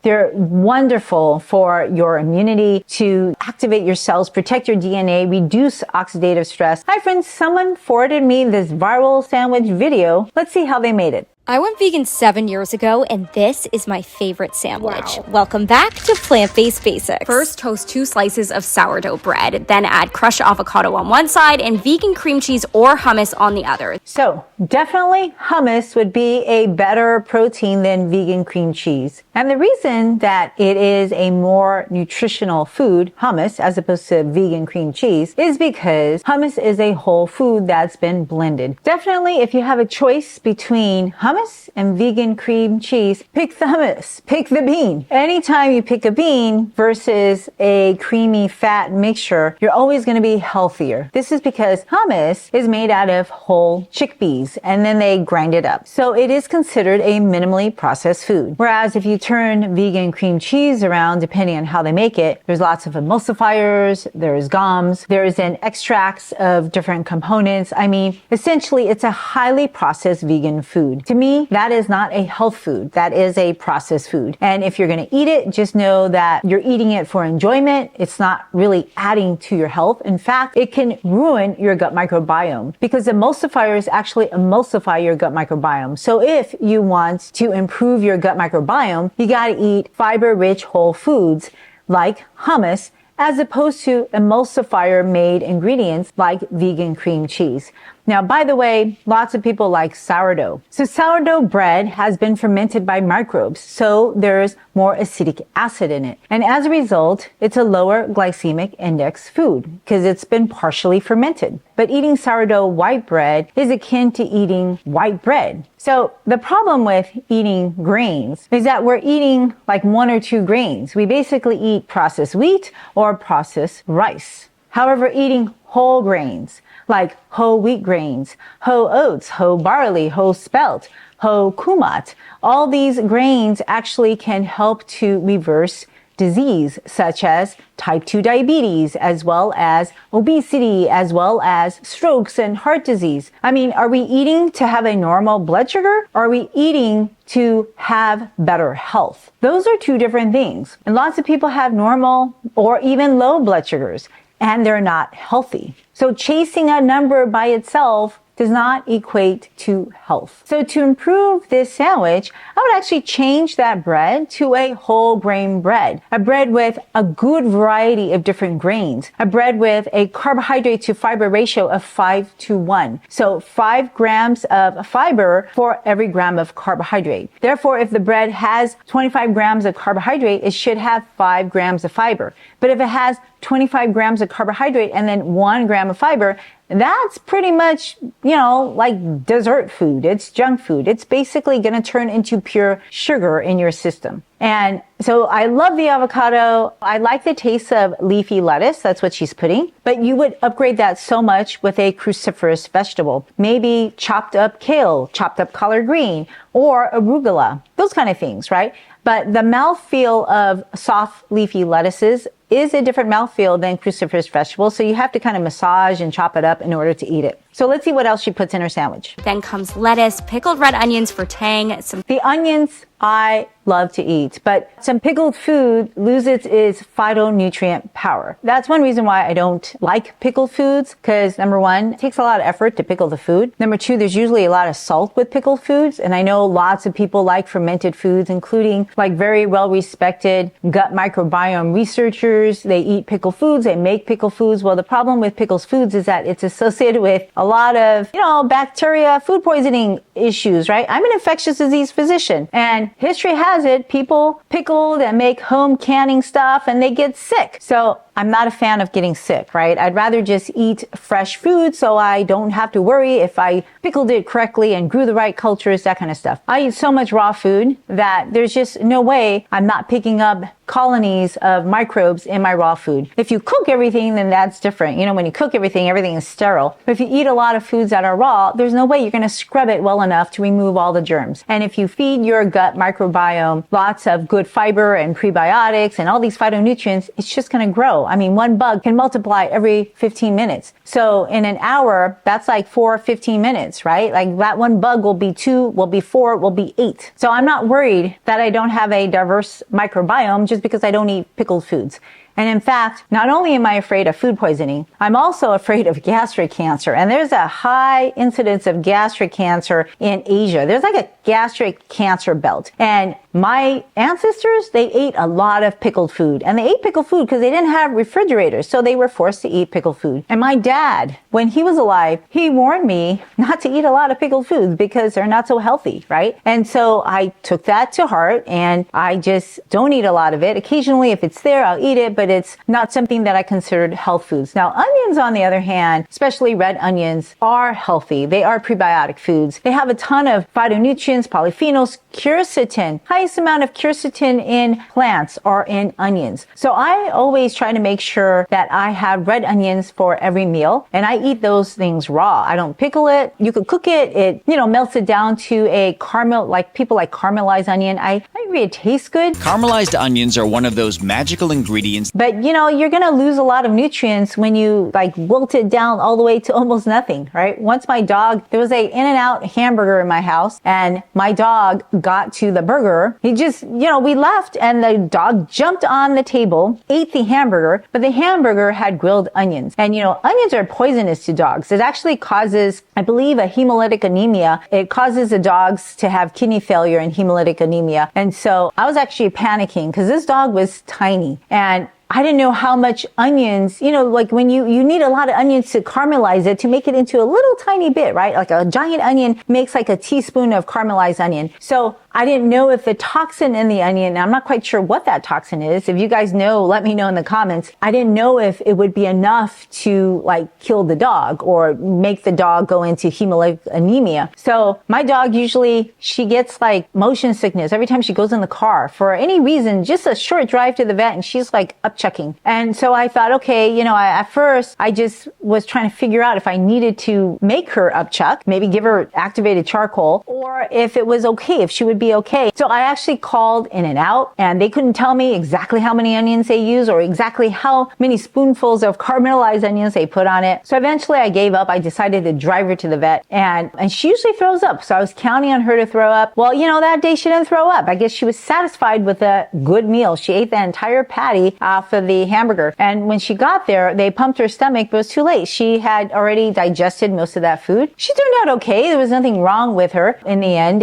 They're wonderful for your immunity, to activate your cells, protect your DNA, reduce oxidative stress. Hi friends, someone forwarded me this viral sandwich video. Let's see how they made it. I went vegan 7 years ago, and this is my favorite sandwich. Wow. Welcome back to Plant-Based Basics. First, toast 2 slices of sourdough bread, then add crushed avocado on one side and vegan cream cheese or hummus on the other. So, definitely hummus would be a better protein than vegan cream cheese. And the reason that it is a more nutritional food, hummus, as opposed to vegan cream cheese, is because hummus is a whole food that's been blended. Definitely, if you have a choice between hummus and vegan cream cheese, pick the hummus, pick the bean. Anytime you pick a bean versus a creamy fat mixture, you're always going to be healthier. This is because hummus is made out of whole chickpeas and then they grind it up. So it is considered a minimally processed food. Whereas if you turn vegan cream cheese around, depending on how they make it, there's lots of emulsifiers, there's gums, there's an extracts of different components. I mean, essentially it's a highly processed vegan food. To me, that is not a health food. That is a processed food. And if you're going to eat it, just know that you're eating it for enjoyment. It's not really adding to your health. In fact, it can ruin your gut microbiome because emulsifiers actually emulsify your gut microbiome. So if you want to improve your gut microbiome, you got to eat fiber-rich whole foods like hummus, as opposed to emulsifier-made ingredients like vegan cream cheese. Now, by the way, lots of people like sourdough. So sourdough bread has been fermented by microbes, so there's more acetic acid in it. And as a result, it's a lower glycemic index food because it's been partially fermented. But eating sourdough white bread is akin to eating white bread. So the problem with eating grains is that we're eating like 1 or 2 grains. We basically eat processed wheat or processed rice. However, eating whole grains, like whole wheat grains, whole oats, whole barley, whole spelt, whole kumat, all these grains actually can help to reverse disease such as type 2 diabetes, as well as obesity, as well as strokes and heart disease. I mean, are we eating to have a normal blood sugar? Or are we eating to have better health? Those are 2 different things. And lots of people have normal or even low blood sugars, and they're not healthy. So chasing a number by itself does not equate to health. So to improve this sandwich, I would actually change that bread to a whole grain bread, a bread with a good variety of different grains, a bread with a carbohydrate to fiber ratio of 5:1. So 5 grams of fiber for every gram of carbohydrate. Therefore, if the bread has 25 grams of carbohydrate, it should have 5 grams of fiber. But if it has 25 grams of carbohydrate and then 1 gram of fiber, that's pretty much, like dessert food. It's junk food. It's basically going to turn into pure sugar in your system. And so I love the avocado. I like the taste of leafy lettuce. That's what she's putting. But you would upgrade that so much with a cruciferous vegetable. Maybe chopped up kale, chopped up collard green, or arugula. Those kind of things, right? But the mouthfeel of soft leafy lettuces is a different mouthfeel than cruciferous vegetables, so you have to kind of massage and chop it up in order to eat it. So let's see what else she puts in her sandwich. Then comes lettuce, pickled red onions for tang. The onions I love to eat, but some pickled food loses its phytonutrient power. That's one reason why I don't like pickled foods, because number 1, it takes a lot of effort to pickle the food. Number 2, there's usually a lot of salt with pickled foods, and I know lots of people like fermented foods, including like very well-respected gut microbiome researchers. They eat pickled foods, they make pickled foods. Well, the problem with pickled foods is that it's associated with a lot of, bacteria, food poisoning issues, right? I'm an infectious disease physician, and history has it, people pickled and make home canning stuff and they get sick. So I'm not a fan of getting sick, right? I'd rather just eat fresh food so I don't have to worry if I pickled it correctly and grew the right cultures, that kind of stuff. I eat so much raw food that there's just no way I'm not picking up colonies of microbes in my raw food. If you cook everything, then that's different. When you cook everything is sterile. But if you eat a lot of foods that are raw, there's no way you're going to scrub it well enough to remove all the germs. And if you feed your gut microbiome lots of good fiber and prebiotics and all these phytonutrients, it's just going to grow. One bug can multiply every 15 minutes. So in an hour, that's like 15 minutes, right? Like that one bug will be 2, will be 4, will be 8. So I'm not worried that I don't have a diverse microbiome just because I don't eat pickled foods. And in fact, not only am I afraid of food poisoning, I'm also afraid of gastric cancer. And there's a high incidence of gastric cancer in Asia. There's like a gastric cancer belt. And my ancestors, they ate a lot of pickled food. And they ate pickled food because they didn't have refrigerators. So they were forced to eat pickled food. And my dad, when he was alive, he warned me not to eat a lot of pickled foods because they're not so healthy, right? And so I took that to heart and I just don't eat a lot of it. Occasionally, if it's there, I'll eat it, but it's not something that I considered health foods. Now, onions, on the other hand, especially red onions, are healthy. They are prebiotic foods. They have a ton of phytonutrients, polyphenols, quercetin. Highest amount of quercetin in plants are in onions. So I always try to make sure that I have red onions for every meal, and I eat those things raw. I don't pickle it. You could cook it. It, melts it down to a caramel, like people like caramelized onion. I agree it tastes good. Caramelized onions are one of those magical ingredients. But you're going to lose a lot of nutrients when you wilt it down all the way to almost nothing, right? Once there was a In-N-Out hamburger in my house and my dog got to the burger. He just, we left and the dog jumped on the table, ate the hamburger, but the hamburger had grilled onions. And onions are poisonous to dogs. It actually causes, I believe, a hemolytic anemia. It causes the dogs to have kidney failure and hemolytic anemia. And so I was actually panicking because this dog was tiny and I didn't know how much onions, when you need a lot of onions to caramelize it, to make it into a little tiny bit, right? Like a giant onion makes like a teaspoon of caramelized onion. So I didn't know if the toxin in the onion, I'm not quite sure what that toxin is. If you guys know, let me know in the comments. I didn't know if it would be enough to kill the dog or make the dog go into hemolytic anemia. So my dog usually, she gets motion sickness every time she goes in the car for any reason, just a short drive to the vet, and she's upchucking. And so I thought, okay, at first I just was trying to figure out if I needed to make her upchuck, maybe give her activated charcoal, or if it was okay, if she would be okay. So I actually called In-N-Out and they couldn't tell me exactly how many onions they use or exactly how many spoonfuls of caramelized onions they put on it. So eventually I gave up. I decided to drive her to the vet and she usually throws up. So I was counting on her to throw up. Well, that day she didn't throw up. I guess she was satisfied with a good meal. She ate the entire patty off of the hamburger. And when she got there, they pumped her stomach, but it was too late. She had already digested most of that food. She turned out okay. There was nothing wrong with her in the end.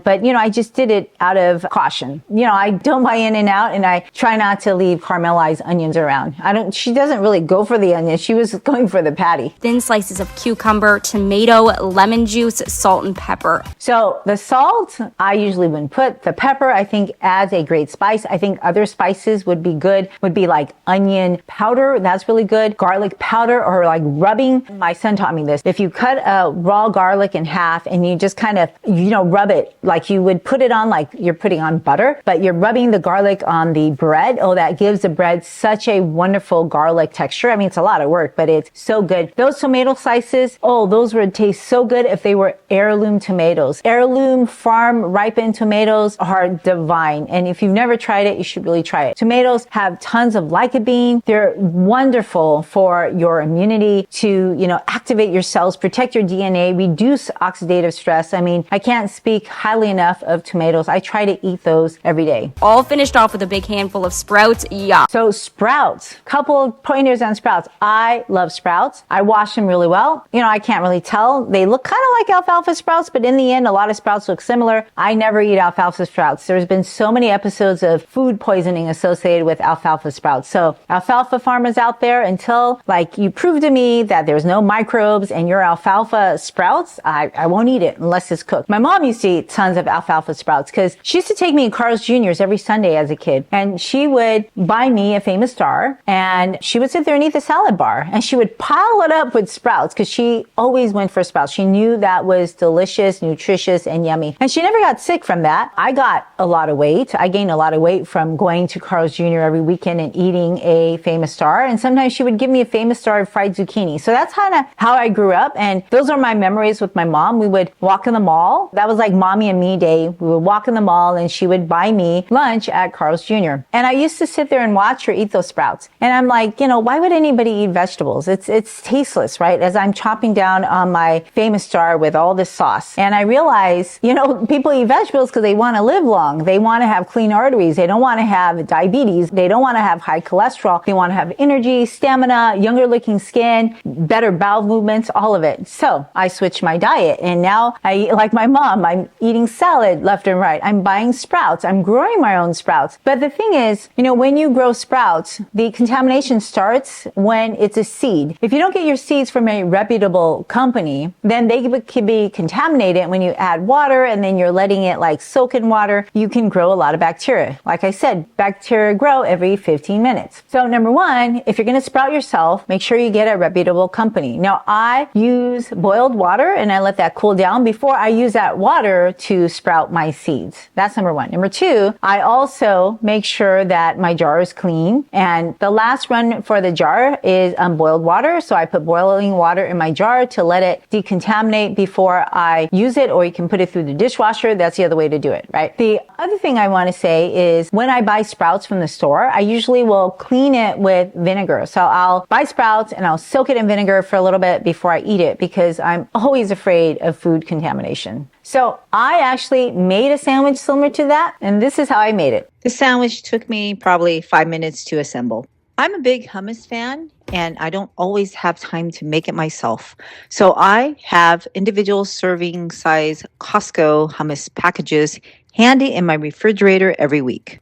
But I just did it out of caution. I don't buy In-N-Out and I try not to leave caramelized onions around. She doesn't really go for the onions. She was going for the patty. Thin slices of cucumber, tomato, lemon juice, salt, and pepper. So the salt, I usually wouldn't put. The pepper, I think, adds a great spice. I think other spices would be good, would be like onion powder. That's really good. Garlic powder or rubbing. My son taught me this. If you cut a raw garlic in half and you just kind of, rub it like you would put it on like you're putting on butter, but you're rubbing the garlic on the bread. Oh, that gives the bread such a wonderful garlic texture. It's a lot of work, but it's so good. Those tomato slices, those would taste so good if they were heirloom tomatoes. Heirloom farm ripened tomatoes are divine. And if you've never tried it, you should really try it. Tomatoes have tons of lycopene. They're wonderful for your immunity to, activate your cells, protect your DNA, reduce oxidative stress. I can't speak highly enough of tomatoes. I try to eat those every day. All finished off with a big handful of sprouts. Yeah. So sprouts, couple pointers on sprouts. I love sprouts. I wash them really well. I can't really tell. They look kind of like alfalfa sprouts, but in the end, a lot of sprouts look similar. I never eat alfalfa sprouts. There's been so many episodes of food poisoning associated with alfalfa sprouts. So alfalfa farmers out there, until you prove to me that there's no microbes in your alfalfa sprouts, I won't eat it unless it's cooked. My mom used to eat tons of alfalfa of sprouts because she used to take me to Carl's Jr.'s every Sunday as a kid. And she would buy me a Famous Star and she would sit there and eat the salad bar. And she would pile it up with sprouts because she always went for sprouts. She knew that was delicious, nutritious, and yummy. And she never got sick from that. I got a lot of weight. I gained a lot of weight from going to Carl's Jr. every weekend and eating a Famous Star. And sometimes she would give me a Famous Star of fried zucchini. So that's kind of how I grew up. And those are my memories with my mom. We would walk in the mall. That was like mommy and me day. We would walk in the mall and she would buy me lunch at Carl's Jr. And I used to sit there and watch her eat those sprouts. And I'm like, why would anybody eat vegetables? It's tasteless, right? As I'm chopping down on my Famous Star with all this sauce. And I realize, people eat vegetables because they want to live long. They want to have clean arteries. They don't want to have diabetes. They don't want to have high cholesterol. They want to have energy, stamina, younger looking skin, better bowel movements, all of it. So I switched my diet and now I eat like my mom. I'm eating salad left and right. I'm buying sprouts. I'm growing my own sprouts. But the thing is, when you grow sprouts, the contamination starts when it's a seed. If you don't get your seeds from a reputable company, then they can be contaminated when you add water and then you're letting it like soak in water. You can grow a lot of bacteria. Like I said, bacteria grow every 15 minutes. So number one, if you're going to sprout yourself, make sure you get a reputable company. Now I use boiled water and I let that cool down before I use that water to sprout my seeds. That's number one. Number two, I also make sure that my jar is clean. And the last run for the jar is boiled water. So I put boiling water in my jar to let it decontaminate before I use it, or you can put it through the dishwasher. That's the other way to do it, right? The other thing I want to say is when I buy sprouts from the store, I usually will clean it with vinegar. So I'll buy sprouts and I'll soak it in vinegar for a little bit before I eat it because I'm always afraid of food contamination. So I actually made a sandwich similar to that, and this is how I made it. The sandwich took me probably 5 minutes to assemble. I'm a big hummus fan, and I don't always have time to make it myself. So I have individual serving size Costco hummus packages handy in my refrigerator every week.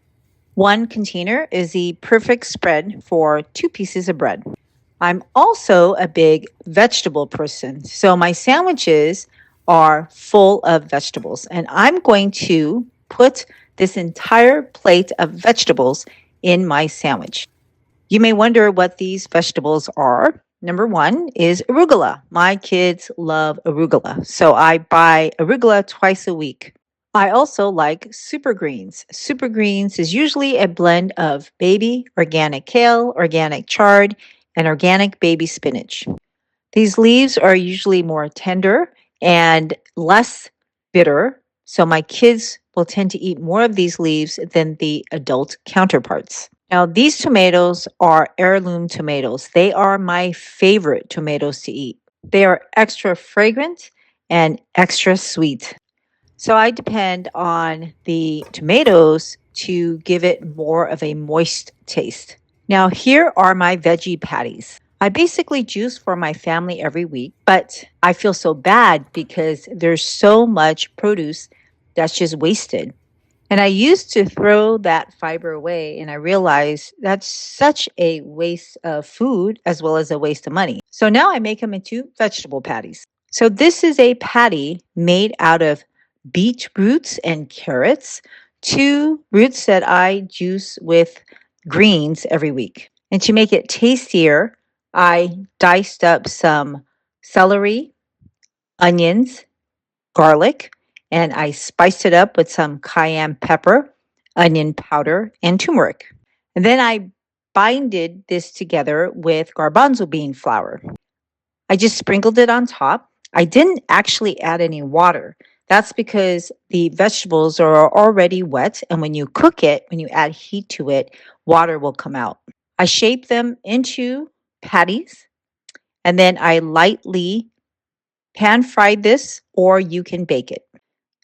One container is the perfect spread for 2 pieces of bread. I'm also a big vegetable person, so my sandwiches are full of vegetables, and I'm going to put this entire plate of vegetables in my sandwich. You may wonder what these vegetables are. Number one is arugula. My kids love arugula, so I buy arugula twice a week. I also like super greens. Super greens is usually a blend of baby organic kale, organic chard, and organic baby spinach. These leaves are usually more tender and less bitter, so my kids will tend to eat more of these leaves than the adult counterparts. Now, these tomatoes are heirloom tomatoes. They are my favorite tomatoes to eat. They are extra fragrant and extra sweet. So I depend on the tomatoes to give it more of a moist taste. Now, here are my veggie patties. I basically juice for my family every week, but I feel so bad because there's so much produce that's just wasted. And I used to throw that fiber away, and I realized that's such a waste of food as well as a waste of money. So now I make them into vegetable patties. So this is a patty made out of beet roots and carrots, 2 roots that I juice with greens every week. And to make it tastier, I diced up some celery, onions, garlic, and I spiced it up with some cayenne pepper, onion powder, and turmeric. And then I binded this together with garbanzo bean flour. I just sprinkled it on top. I didn't actually add any water. That's because the vegetables are already wet, and when you cook it, when you add heat to it, water will come out. I shaped them into patties, and then I lightly pan fried this, or you can bake it.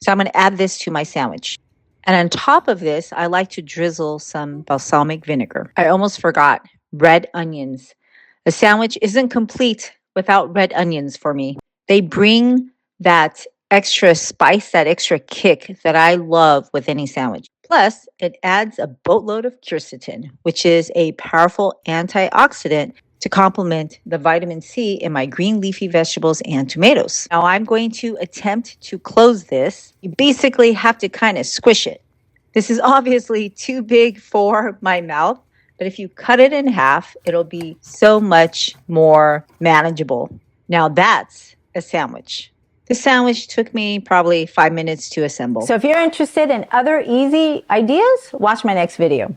So I'm going to add this to my sandwich. And on top of this, I like to drizzle some balsamic vinegar. I almost forgot red onions. A sandwich isn't complete without red onions for me. They bring that extra spice, that extra kick that I love with any sandwich. Plus, it adds a boatload of quercetin, which is a powerful antioxidant to complement the vitamin C in my green leafy vegetables and tomatoes. Now I'm going to attempt to close this. You basically have to kind of squish it. This is obviously too big for my mouth, but if you cut it in half, it'll be so much more manageable. Now that's a sandwich. The sandwich took me probably 5 minutes to assemble. So if you're interested in other easy ideas, watch my next video.